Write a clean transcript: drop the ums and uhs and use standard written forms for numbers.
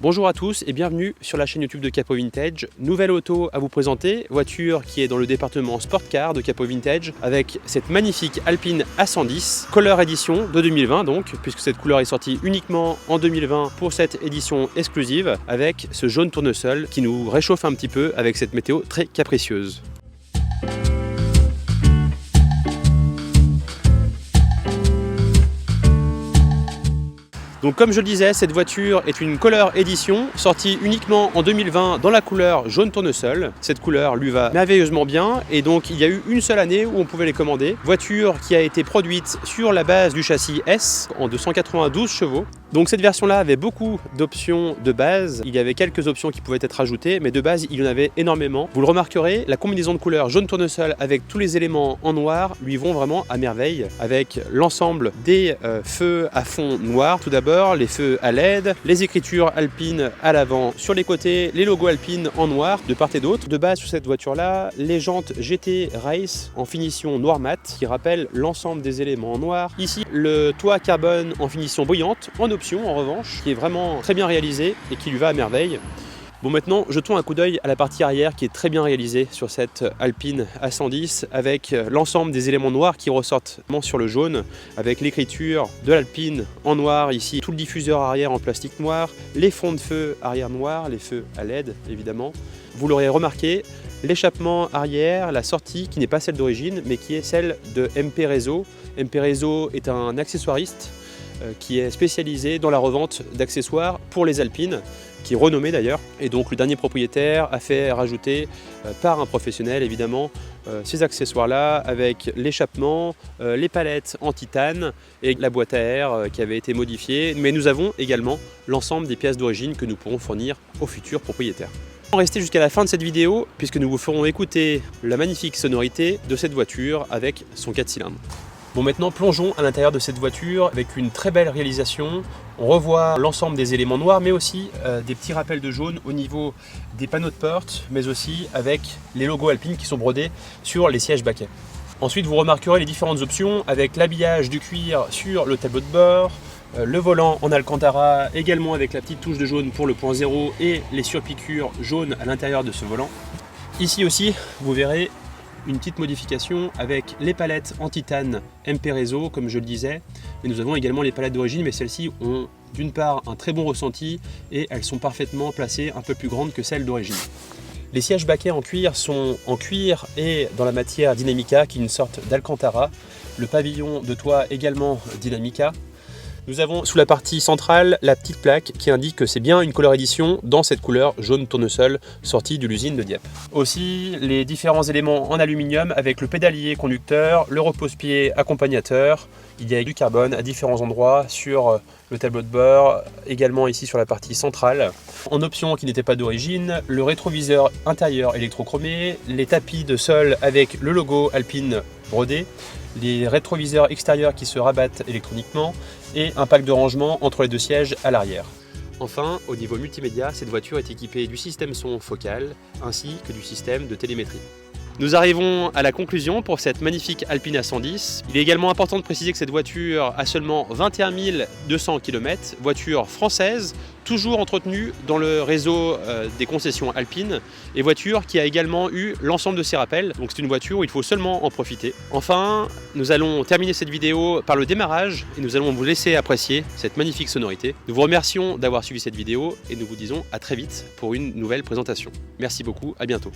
Bonjour à tous et bienvenue sur la chaîne YouTube de Capo Vintage. Nouvelle auto à vous présenter, voiture qui est dans le département Sport Car de Capo Vintage avec cette magnifique Alpine A110, Color Edition de 2020 donc, puisque cette couleur est sortie uniquement en 2020 pour cette édition exclusive avec ce jaune tournesol qui nous réchauffe un petit peu avec cette météo très capricieuse. Donc comme je le disais, cette voiture est une Color Edition sortie uniquement en 2020 dans la couleur jaune tournesol. Cette couleur lui va merveilleusement bien et donc il y a eu une seule année où on pouvait les commander. Voiture qui a été produite sur la base du châssis S en 292 chevaux. Donc cette version-là avait beaucoup d'options de base. Il y avait quelques options qui pouvaient être ajoutées, mais de base il y en avait énormément. Vous le remarquerez, la combinaison de couleurs jaune tournesol avec tous les éléments en noir lui vont vraiment à merveille avec l'ensemble des feux à fond noir tout d'abord. Les feux à LED, les écritures Alpine à l'avant sur les côtés, les logos Alpine en noir de part et d'autre. De base sur cette voiture-là, les jantes GT Race en finition noir mat qui rappellent l'ensemble des éléments en noir. Ici, le toit carbone en finition brillante, en option en revanche, qui est vraiment très bien réalisé et qui lui va à merveille. Bon, maintenant, jetons un coup d'œil à la partie arrière qui est très bien réalisée sur cette Alpine A110 avec l'ensemble des éléments noirs qui ressortent sur le jaune, avec l'écriture de l'Alpine en noir ici, tout le diffuseur arrière en plastique noir, les fonds de feu arrière noirs, les feux à LED évidemment. Vous l'aurez remarqué, l'échappement arrière, la sortie qui n'est pas celle d'origine mais qui est celle de MP Réseau. MP Réseau est un accessoiriste qui est spécialisé dans la revente d'accessoires pour les Alpines, qui est renommé d'ailleurs, et donc le dernier propriétaire a fait rajouter par un professionnel évidemment ces accessoires-là avec l'échappement, les palettes en titane et la boîte à air qui avait été modifiée, mais nous avons également l'ensemble des pièces d'origine que nous pourrons fournir aux futurs propriétaires. Restez jusqu'à la fin de cette vidéo puisque nous vous ferons écouter la magnifique sonorité de cette voiture avec son 4 cylindres. Bon, maintenant plongeons à l'intérieur de cette voiture avec une très belle réalisation. On revoit l'ensemble des éléments noirs mais aussi des petits rappels de jaune au niveau des panneaux de porte, mais aussi avec les logos Alpine qui sont brodés sur les sièges baquets. Ensuite vous remarquerez les différentes options avec l'habillage du cuir sur le tableau de bord, le volant en Alcantara également avec la petite touche de jaune pour le point 0 et les surpiqûres jaunes à l'intérieur de ce volant. Ici aussi vous verrez une petite modification avec les palettes en titane MP Réseau comme je le disais, mais nous avons également les palettes d'origine, mais celles-ci ont d'une part un très bon ressenti et elles sont parfaitement placées un peu plus grandes que celles d'origine. Les sièges baquets en cuir sont en cuir et dans la matière Dinamica qui est une sorte d'Alcantara, le pavillon de toit également Dinamica. Nous avons sous la partie centrale la petite plaque qui indique que c'est bien une Color Edition dans cette couleur jaune tournesol sortie de l'usine de Dieppe. Aussi les différents éléments en aluminium avec le pédalier conducteur, le repose-pied accompagnateur. Il y a du carbone à différents endroits sur le tableau de bord, également ici sur la partie centrale. En option qui n'était pas d'origine, le rétroviseur intérieur électrochromé, les tapis de sol avec le logo Alpine brodé, les rétroviseurs extérieurs qui se rabattent électroniquement et un pack de rangement entre les deux sièges à l'arrière. Enfin, au niveau multimédia, cette voiture est équipée du système son focal ainsi que du système de télémétrie. Nous arrivons à la conclusion pour cette magnifique Alpine A110. Il est également important de préciser que cette voiture a seulement 21 200 km, voiture française, toujours entretenue dans le réseau des concessions Alpine, et voiture qui a également eu l'ensemble de ses rappels, donc c'est une voiture où il faut seulement en profiter. Enfin, nous allons terminer cette vidéo par le démarrage, et nous allons vous laisser apprécier cette magnifique sonorité. Nous vous remercions d'avoir suivi cette vidéo, et nous vous disons à très vite pour une nouvelle présentation. Merci beaucoup, à bientôt.